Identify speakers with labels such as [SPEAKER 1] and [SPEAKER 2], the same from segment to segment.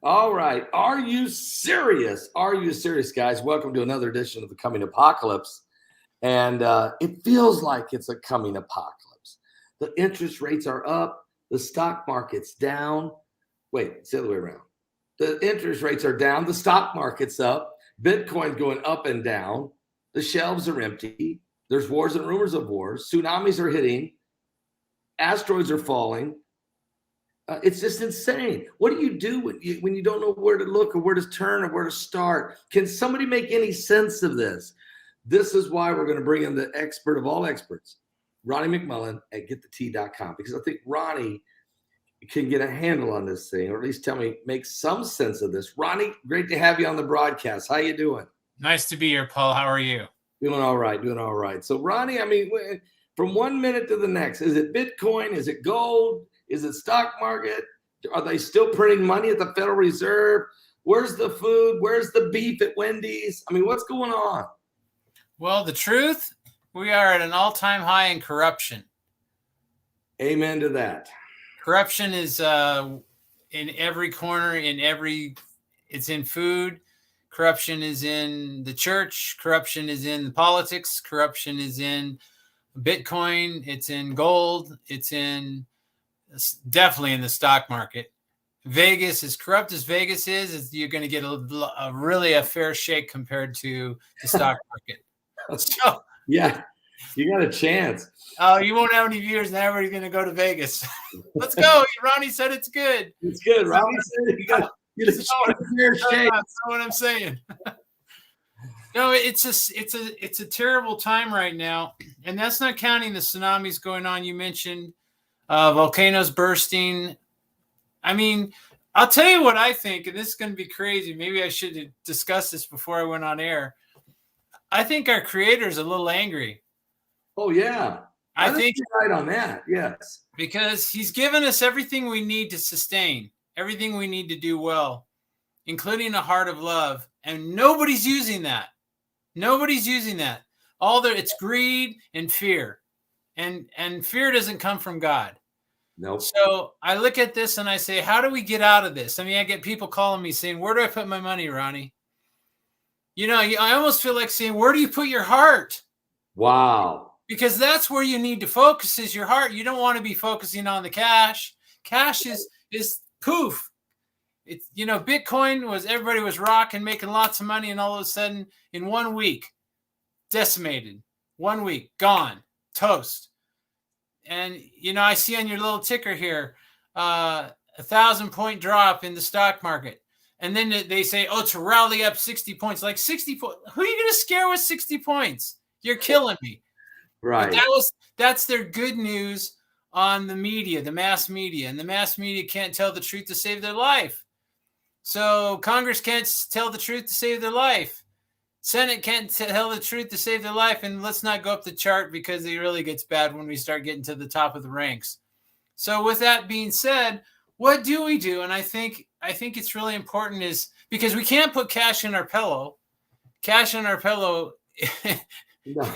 [SPEAKER 1] All right. Are you serious? Are you serious, guys? Welcome to another edition of the Coming Apocalypse. And it feels like it's a coming apocalypse. The interest rates are up. The stock market's down. Wait, it's the other way around. The interest rates are down. The stock market's up. Bitcoin's going up and down. The shelves are empty. There's wars and rumors of wars. Tsunamis are hitting. Asteroids are falling. It's just insane. What do you do when you don't know where to look or where to turn or where to start? Can somebody make any sense of this? This is why we're going to bring in the expert of all experts, Ronnie McMullen at GetTheT.com, because I think Ronnie can get a handle on this thing, or at least make some sense of this. Ronnie, great to have you on the broadcast. How you doing?
[SPEAKER 2] Nice to be here, Paul. How are you?
[SPEAKER 1] Doing all right. So, Ronnie, I mean, from 1 minute to the next, is it Bitcoin? Is it gold? Is it stock market? Are they still printing money at the Federal Reserve? Where's the food? Where's the beef at Wendy's? I mean, what's going on?
[SPEAKER 2] Well, the truth, we are at an all-time high in corruption.
[SPEAKER 1] Amen to that.
[SPEAKER 2] Corruption is in every corner, it's in food. Corruption is in the church. Corruption is in the politics. Corruption is in Bitcoin. It's in gold. It's definitely in the stock market. Vegas, as corrupt as Vegas is you're going to get a fair shake compared to the stock market. So,
[SPEAKER 1] yeah, you got a chance.
[SPEAKER 2] Oh, you won't have any viewers, and everybody's going to go to Vegas. Let's go. Ronnie said it's good.
[SPEAKER 1] It's good. Ronnie said you got a fair shake.
[SPEAKER 2] That's what I'm saying. No, it's a terrible time right now, and that's not counting the tsunamis going on. You mentioned volcanoes bursting. I mean, I'll tell you what I think, and this is going to be crazy. Maybe I should have discussed this before I went on air. I think our creator is a little angry.
[SPEAKER 1] Oh, yeah.
[SPEAKER 2] I think
[SPEAKER 1] you're right on that. Yes.
[SPEAKER 2] Because he's given us everything we need to sustain, everything we need to do well, including a heart of love. And nobody's using that. Nobody's using that. It's greed and fear. And fear doesn't come from God.
[SPEAKER 1] Nope.
[SPEAKER 2] So I look at this and I say, how do we get out of this? I mean, I get people calling me saying, where do I put my money, Ronnie? You know, I almost feel like saying, where do you put your heart?
[SPEAKER 1] Wow.
[SPEAKER 2] Because that's where you need to focus is your heart. You don't want to be focusing on the cash. Cash is poof. It's, Bitcoin everybody was rocking, making lots of money. And all of a sudden in 1 week, decimated. 1 week, gone, toast. And, I see on your little ticker here, 1,000-point drop in the stock market. And then they say, to rally up 60 points, like 60 points. Who are you going to scare with 60 points? You're killing me.
[SPEAKER 1] Right.
[SPEAKER 2] But that's their good news on the media, the mass media. And the mass media can't tell the truth to save their life. So Congress can't tell the truth to save their life. Senate can't tell the truth to save their life. And let's not go up the chart because it really gets bad when we start getting to the top of the ranks. So with that being said, what do we do? And I think it's really important is because we can't put cash in our pillow. Cash in our pillow,
[SPEAKER 1] No.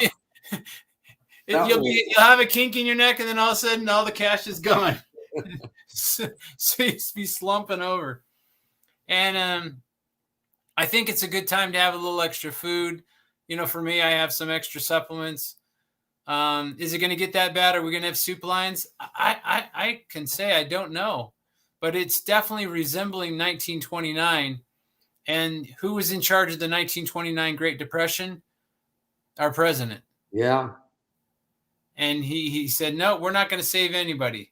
[SPEAKER 2] You'll have a kink in your neck, and then all of a sudden, all the cash is gone. so you'll be slumping over. And I think it's a good time to have a little extra food. For me, I have some extra supplements. Is it going to get that bad? Are we going to have soup lines? I can say I don't know. But it's definitely resembling 1929. And who was in charge of the 1929 Great Depression? Our president.
[SPEAKER 1] Yeah.
[SPEAKER 2] And he said, no, we're not going to save anybody.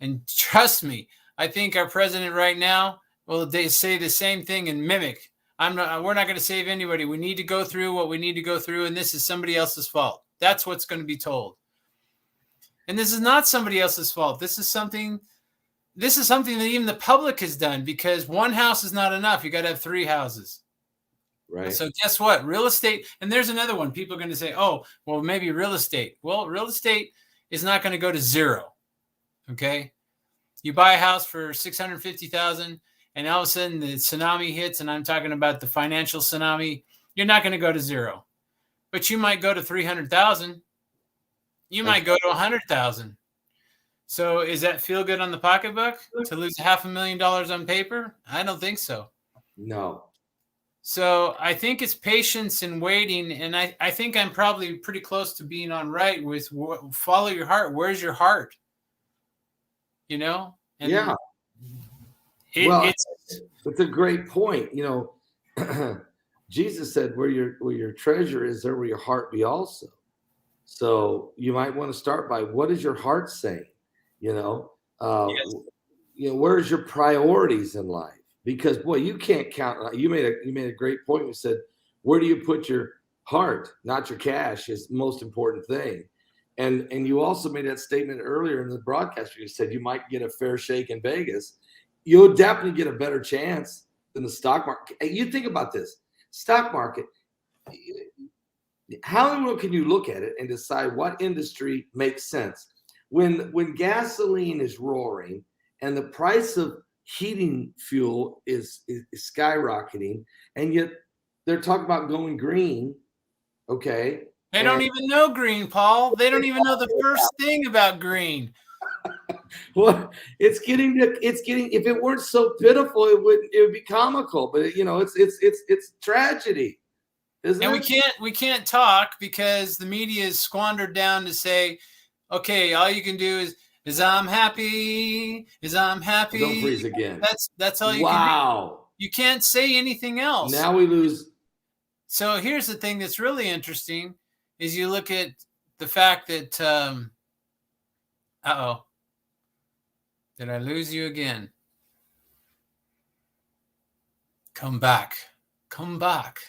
[SPEAKER 2] And trust me, I think our president right now, they say the same thing and mimic. We're not going to save anybody. We need to go through what we need to go through. And this is somebody else's fault. That's what's going to be told. And this is not somebody else's fault. This is something that even the public has done because one house is not enough. You got to have 3 houses.
[SPEAKER 1] Right.
[SPEAKER 2] So guess what? Real estate. And there's another one. People are going to say, oh, well, maybe real estate. Well, real estate is not going to go to zero. Okay. You buy a house for $650,000 and all of a sudden the tsunami hits. And I'm talking about the financial tsunami. You're not going to go to zero, but you might go to 300,000. You might go to 100,000. So is that feel good on the pocketbook to lose $500,000 on paper? I don't think so.
[SPEAKER 1] No.
[SPEAKER 2] So I think it's patience and waiting. And I think I'm probably pretty close to being on right with follow your heart. Where's your heart? You know? And
[SPEAKER 1] Yeah. It's a great point. You know, Jesus said, where your treasure is, there will your heart be also. So you might want to start by, what is your heart saying? You know,
[SPEAKER 2] yes.
[SPEAKER 1] you know, where's your priorities in life? Because boy, you can't count. You made a great point. You said, where do you put your heart, not your cash, is the most important thing. And you also made that statement earlier in the broadcast. You said you might get a fair shake in Vegas. You'll definitely get a better chance than the stock market. You think about this stock market. How can you look at it and decide what industry makes sense? When gasoline is roaring and the price of heating fuel is skyrocketing, and yet they're talking about going green, okay?
[SPEAKER 2] They don't even know green, Paul. They don't even know the first thing about green.
[SPEAKER 1] Well, it's getting. If it weren't so pitiful, it would be comical. But you know, it's tragedy, isn't it?
[SPEAKER 2] And we can't talk because the media is squandered down to say, okay, all you can do is I'm happy,
[SPEAKER 1] Don't freeze again.
[SPEAKER 2] That's all you can do.
[SPEAKER 1] Wow.
[SPEAKER 2] You can't say anything else.
[SPEAKER 1] Now we lose.
[SPEAKER 2] So here's the thing that's really interesting is you look at the fact that uh-oh. Did I lose you again? Come back. Come back.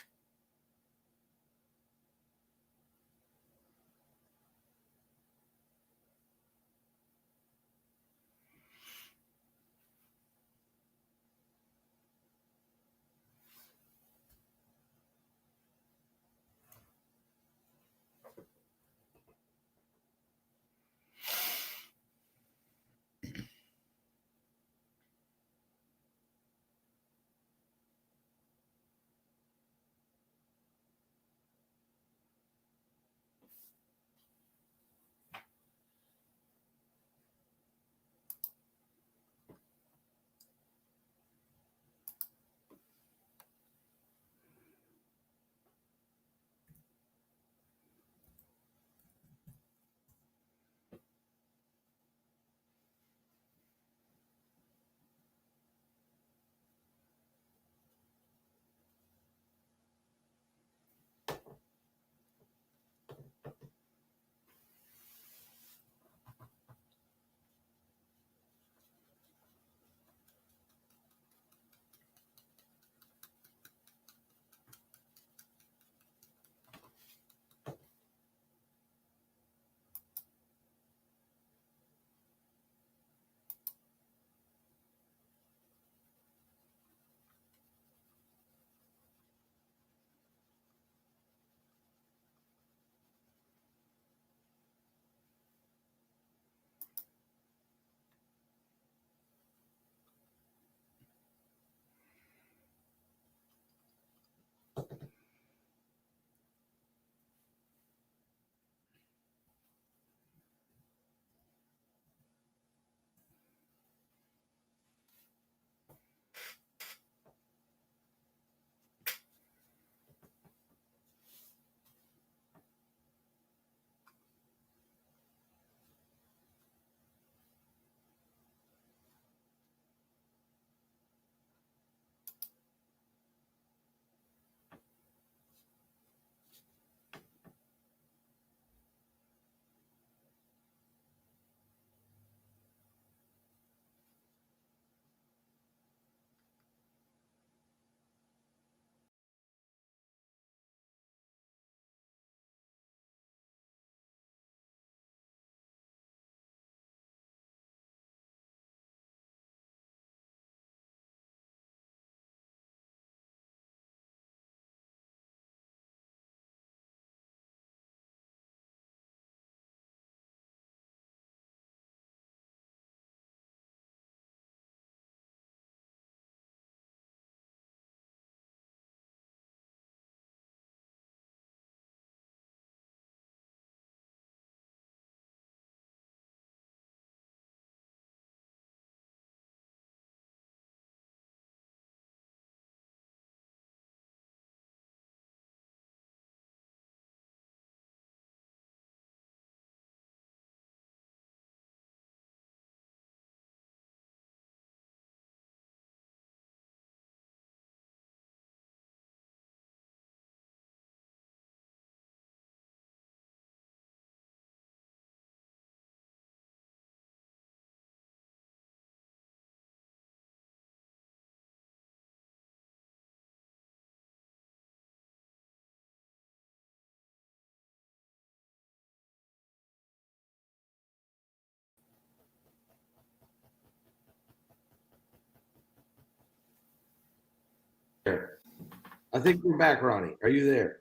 [SPEAKER 1] I think we're back, Ronnie. Are you there?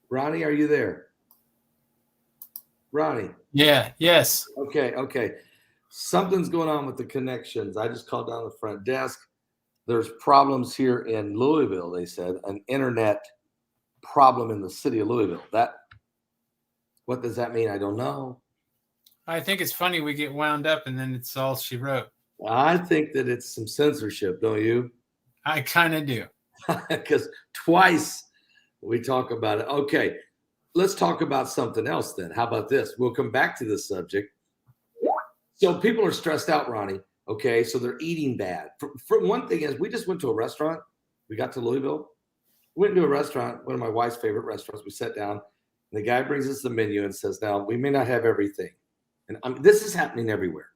[SPEAKER 1] Ronnie, are you there? Ronnie.
[SPEAKER 2] Yeah. Yes.
[SPEAKER 1] Okay. Something's going on with the connections. I just called down the front desk. There's problems here in Louisville, they said, an internet problem in the city of Louisville. What does that mean? I don't know.
[SPEAKER 2] I think it's funny we get wound up and then it's all she wrote.
[SPEAKER 1] I think that it's some censorship, don't you?
[SPEAKER 2] I kind of do.
[SPEAKER 1] Because twice we talk about it. Okay, let's talk about something else then. How about this? We'll come back to this subject. So people are stressed out, Ronnie. Okay, so they're eating bad. For one thing is, we just went to a restaurant. We got to Louisville. We went to a restaurant, one of my wife's favorite restaurants. We sat down, and the guy brings us the menu and says, now, we may not have everything. And this is happening everywhere.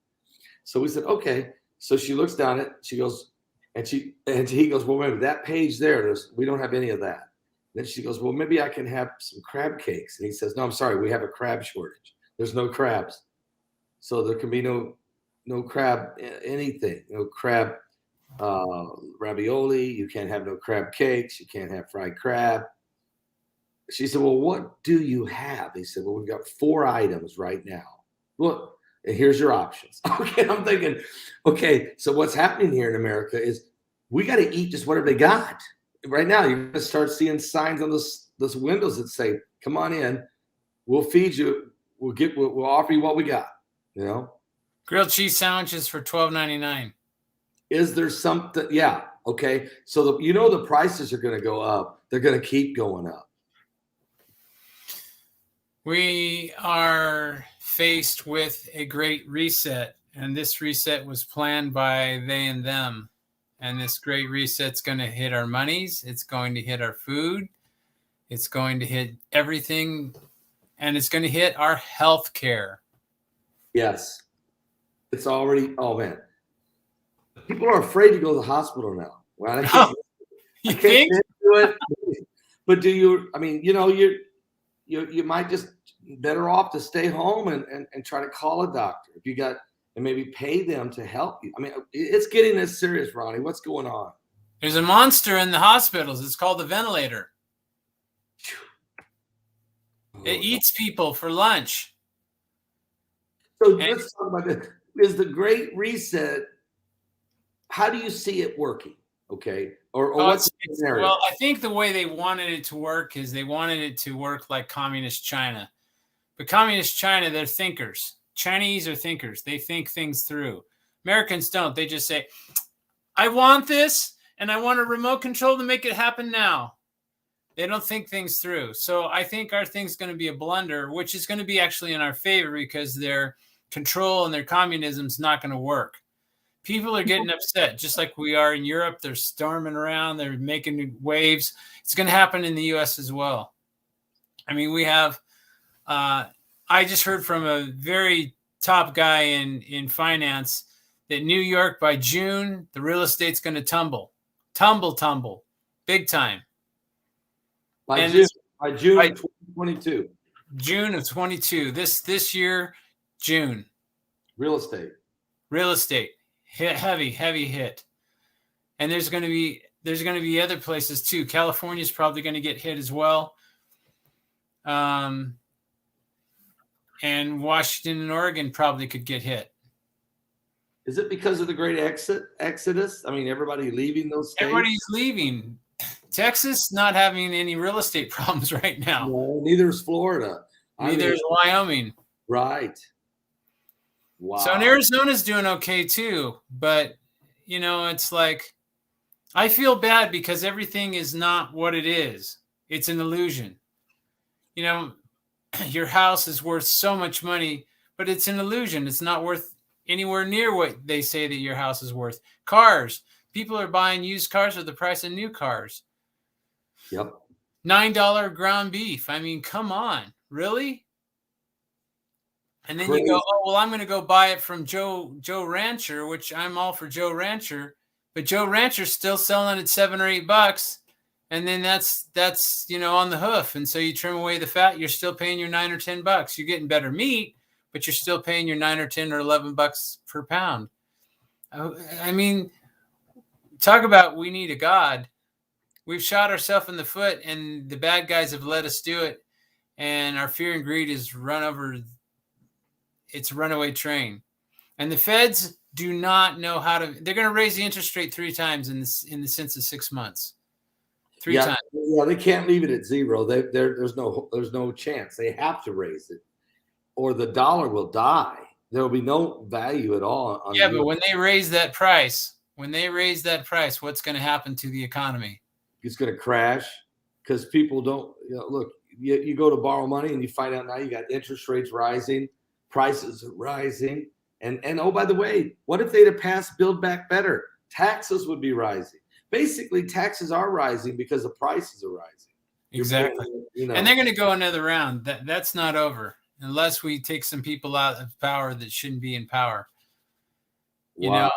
[SPEAKER 1] So we said, okay. So she looks down it. She goes, and he goes, well, maybe that page there, we don't have any of that. Then she goes, well, maybe I can have some crab cakes. And he says, no, I'm sorry. We have a crab shortage. There's no crabs. So there can be no crab anything, no crab ravioli. You can't have no crab cakes. You can't have fried crab. She said, well, what do you have? He said, well, we've got 4 items right now. Look, and here's your options. Okay, I'm thinking, okay, so what's happening here in America is we got to eat just whatever they got. Right now, you're going to start seeing signs on those windows that say, come on in, we'll feed you, we'll offer you what we got, you know?
[SPEAKER 2] Grilled cheese sandwiches for $12.99.
[SPEAKER 1] Is there something? Yeah, okay. So the prices are going to go up. They're going to keep going up.
[SPEAKER 2] We are faced with a great reset, and this reset was planned by they and them. And this great reset's going to hit our monies. It's going to hit our food. It's going to hit everything, and it's going to hit our health care.
[SPEAKER 1] Yes. It's already, oh man. People are afraid to go to the hospital now. Well,
[SPEAKER 2] You think?
[SPEAKER 1] Do it. But do you, I mean, you might just better off to stay home and try to call a doctor if you got, and maybe pay them to help you. I mean, it's getting this serious, Ronnie. What's going on?
[SPEAKER 2] There's a monster in the hospitals. It's called the ventilator. It eats people for lunch.
[SPEAKER 1] So let's talk about this. Is the Great Reset, how do you see it working? Okay. Or what's the scenario?
[SPEAKER 2] Well, I think the way they wanted it to work is they wanted it to work like communist China. But communist China, they're thinkers. Chinese are thinkers. They think things through. Americans don't. They just say, I want this, and I want a remote control to make it happen now. They don't think things through. So I think our thing's going to be a blunder, which is going to be actually in our favor because their control and their communism is not going to work. People are getting upset, just like we are in Europe. They're storming around. They're making waves. It's going to happen in the U.S. as well. I mean, we have I just heard from a very top guy in finance that New York, by June, the real estate's going to tumble, big time.
[SPEAKER 1] By June of 2022.
[SPEAKER 2] June of 22. This year, June.
[SPEAKER 1] Real estate. Heavy
[SPEAKER 2] hit. And there's going to be other places too. California's probably going to get hit as well. And Washington and Oregon probably could get hit.
[SPEAKER 1] Is it because of the great exodus? I mean, everybody leaving those states?
[SPEAKER 2] Everybody's leaving. Texas not having any real estate problems right now.
[SPEAKER 1] No, neither is Florida.
[SPEAKER 2] Neither is Wyoming.
[SPEAKER 1] Right. Wow.
[SPEAKER 2] So Arizona's doing okay too. But, it's like, I feel bad because everything is not what it is. It's an illusion. Your house is worth so much money, but it's an illusion. It's not worth anywhere near what they say that your house is worth. Cars. People are buying used cars for the price of new cars.
[SPEAKER 1] Yep.
[SPEAKER 2] $9 ground beef. I mean, come on. Really? And then you go, oh, well, I'm going to go buy it from Joe Rancher, which I'm all for Joe Rancher. But Joe Rancher's still selling it $7 or $8. And then that's on the hoof. And so you trim away the fat, you're still paying your $9 or $10. You're getting better meat, but you're still paying your $9 or $10 or $11 per pound. I mean, talk about we need a God. we've shot ourselves in the foot, and the bad guys have let us do it. And our fear and greed is it's a runaway train. And the feds do not know how to, they're going to raise the interest rate 3 times in the sense of 6 months. 3 times.
[SPEAKER 1] Yeah, they can't leave it at 0. There's no chance. They have to raise it, or the dollar will die. There will be no value at all.
[SPEAKER 2] But when they raise that price, what's going to happen to the economy?
[SPEAKER 1] It's going to crash because people don't, look, you go to borrow money and you find out now you got interest rates rising, prices are rising. And oh, by the way, what if they'd have passed Build Back Better? Taxes would be rising. Basically, taxes are rising because the prices are rising.
[SPEAKER 2] Exactly. And they're going to go another round. That's not over unless we take some people out of power that shouldn't be in power. You know,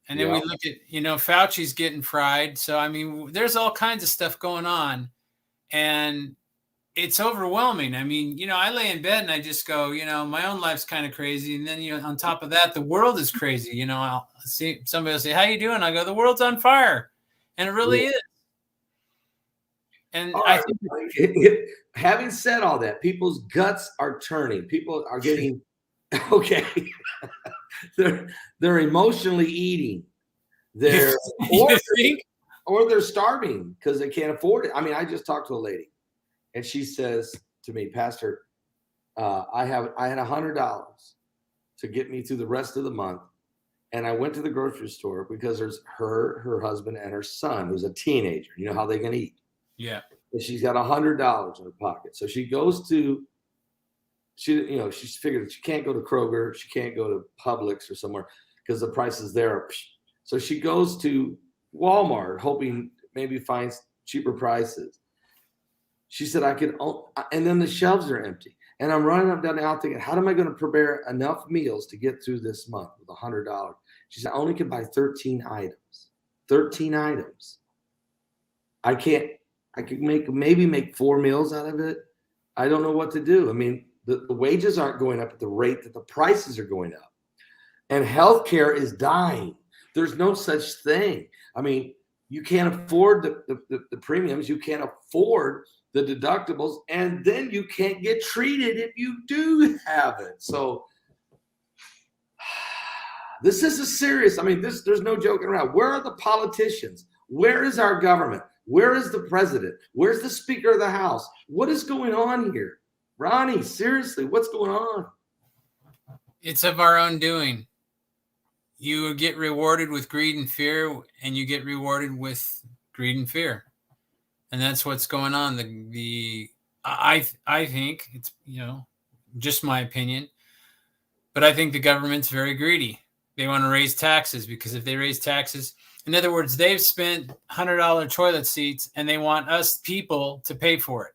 [SPEAKER 2] and then we look at, Fauci's getting fried. So, I mean, there's all kinds of stuff going on, and it's overwhelming. I mean, I lay in bed and I just go, my own life's kind of crazy. And then, on top of that, the world is crazy. I'll see somebody will say, how you doing? I go, the world's on fire. And it really is. And I
[SPEAKER 1] think having said all that, people's guts are turning. People are getting, okay. they're emotionally eating. Or they're starving because they can't afford it. I mean, I just talked to a lady. And she says to me, Pastor, I had $100 to get me through the rest of the month. And I went to the grocery store because there's her husband, and her son, who's a teenager. You know how they're going to eat.
[SPEAKER 2] Yeah.
[SPEAKER 1] And she's got $100 in her pocket. So she goes to, she's figured she can't go to Kroger. She can't go to Publix or somewhere because the prices there are. So she goes to Walmart, hoping maybe finds cheaper prices. She said, and then the shelves are empty. And I'm running up down the aisle thinking, how am I going to prepare enough meals to get through this month with $100? She said, I only can buy 13 items. 13 items. I could maybe make 4 meals out of it. I don't know what to do. I mean, the wages aren't going up at the rate that the prices are going up. And healthcare is dying. There's no such thing. I mean, you can't afford the premiums. You can't afford the deductibles, and then you can't get treated if you do have it. So this is a serious, there's no joking around. Where are the politicians? Where is our government? Where is the president? Where's the Speaker of the House? What is going on here? Ronnie, seriously, what's going on?
[SPEAKER 2] It's of our own doing. You get rewarded with greed and fear, and you get rewarded with greed and fear. And that's what's going on. I think it's, just my opinion, but I think the government's very greedy. They want to raise taxes because if they raise taxes, in other words, they've spent $100 toilet seats and they want us people to pay for it.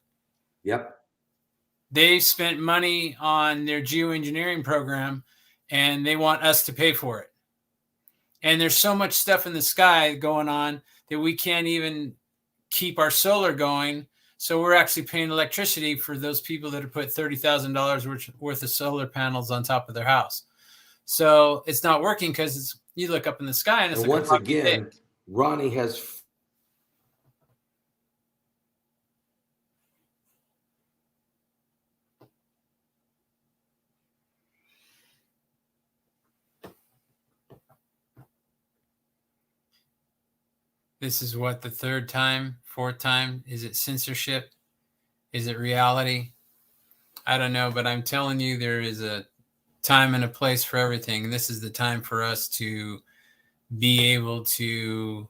[SPEAKER 1] Yep.
[SPEAKER 2] They've spent money on their geoengineering program and they want us to pay for it. And there's so much stuff in the sky going on that we can't even keep our solar going. So we're actually paying electricity for those people that have put $30,000 worth of solar panels on top of their house. So it's not working because you look up in the sky and it's
[SPEAKER 1] once again, Ronnie has.
[SPEAKER 2] This is what, the 3rd time, 4th time? Is it censorship? Is it reality? I don't know, but I'm telling you, there is a time and a place for everything. And this is the time for us to be able to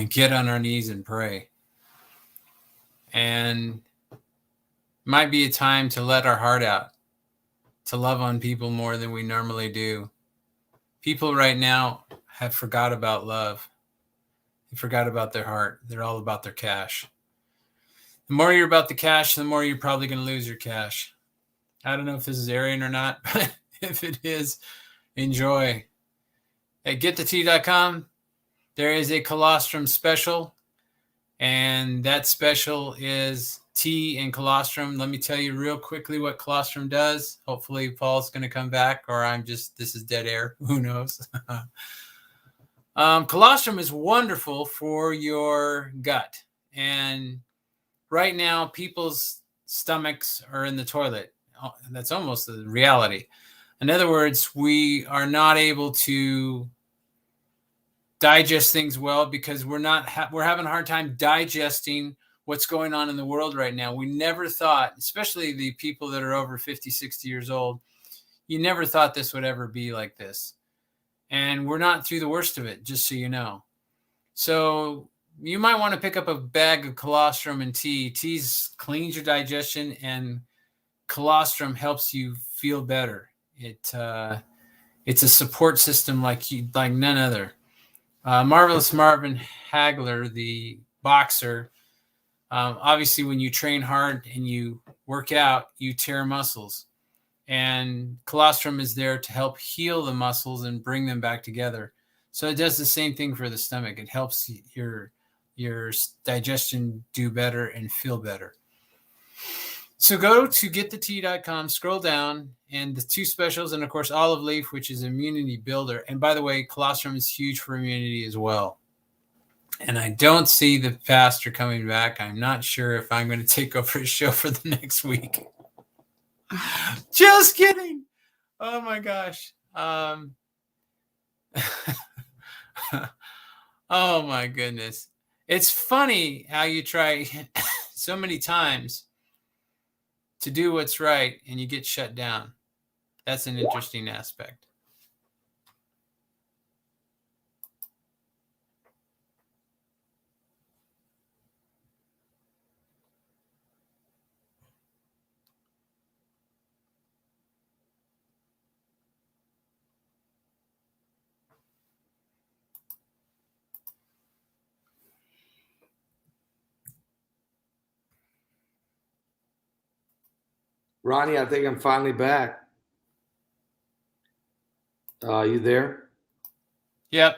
[SPEAKER 2] get on our knees and pray. And might be a time to let our heart out, to love on people more than we normally do. People right now have forgot about love. They forgot about their heart. They're all about their cash. The more you're about the cash, the more you're probably going to lose your cash. I don't know if this is Aryan or not, but if it is, enjoy. At getthetea.com, there is a colostrum special, and that special is tea and colostrum. Let me tell you real quickly what colostrum does. Hopefully Paul's going to come back, or this is dead air. Who knows? Colostrum is wonderful for your gut. And right now, people's stomachs are in the toilet. That's almost the reality. In other words, we are not able to digest things well because we're having a hard time digesting what's going on in the world right now. We never thought, especially the people that are over 50, 60 years old, you never thought this would ever be like this. And we're not through the worst of it, just so you know. So you might want to pick up a bag of colostrum and tea. Tea cleans your digestion, and colostrum helps you feel better. It's a support system like none other. Marvelous Marvin Hagler, the boxer, obviously when you train hard and you work out, you tear muscles. And colostrum is there to help heal the muscles and bring them back together. So it does the same thing for the stomach. It helps your digestion do better and feel better. So go to getthetea.com, scroll down, and the 2 specials, and of course olive leaf, which is immunity builder. And by the way, colostrum is huge for immunity as well. And I don't see the pastor coming back. I'm not sure if I'm going to take over his show for the next week. Just kidding. Oh my gosh. Oh my goodness. It's funny how you try so many times to do what's right and you get shut down. That's an interesting aspect.
[SPEAKER 1] Ronnie, I think I'm finally back. You there?
[SPEAKER 2] Yep.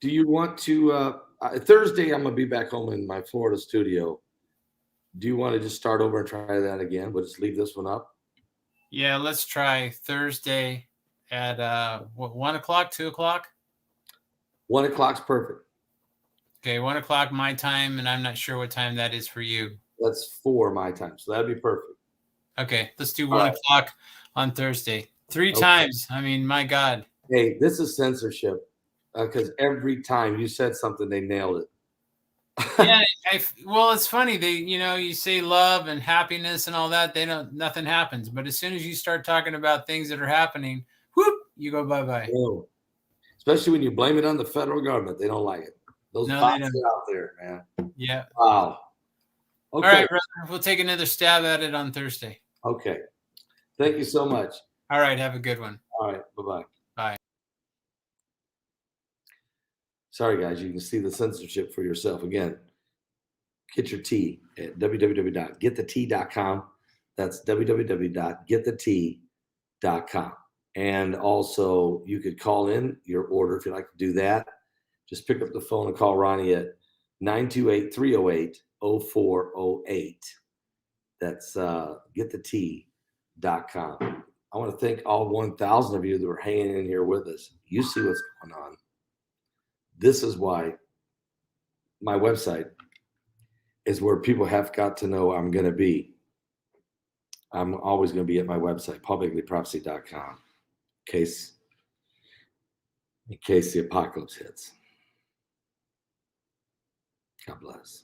[SPEAKER 1] Do you want to Thursday I'm gonna be back home in my Florida studio. Do you want to just start over and try that again? We'll just leave this one up.
[SPEAKER 2] Yeah, let's try Thursday at 1 o'clock, 2 o'clock?
[SPEAKER 1] 1 o'clock's perfect.
[SPEAKER 2] Okay, 1 o'clock my time, and I'm not sure what time that is for you.
[SPEAKER 1] That's 4 my time, so that'd be perfect.
[SPEAKER 2] Okay, let's do 1 o'clock on Thursday. 3 times. I mean, my God.
[SPEAKER 1] Hey, this is censorship because every time you said something, they nailed it.
[SPEAKER 2] Yeah, well, it's funny. You say love and happiness and all that. Nothing happens. But as soon as you start talking about things that are happening, whoop, you go bye-bye.
[SPEAKER 1] Oh, especially when you blame it on the federal government. They don't like it. Those bots are out there, man.
[SPEAKER 2] Yeah.
[SPEAKER 1] Wow.
[SPEAKER 2] Okay. All right, brother. We'll take another stab at it on Thursday.
[SPEAKER 1] Okay. Thank you so much.
[SPEAKER 2] All right. Have a good one.
[SPEAKER 1] All right. Bye-bye.
[SPEAKER 2] Bye.
[SPEAKER 1] Sorry, guys. You can see the censorship for yourself. Again, get your tea at www.getthetea.com. That's www.getthetea.com. And also, you could call in your order if you'd like to do that. Just pick up the phone and call Ronnie at 928-308-0408. That's getthetea.com. I want to thank all 1,000 of you that were hanging in here with us. You see what's going on. This is why my website is where people have got to know I'm going to be. I'm always going to be at my website, publiclyprophecy.com, in case the apocalypse hits. God bless.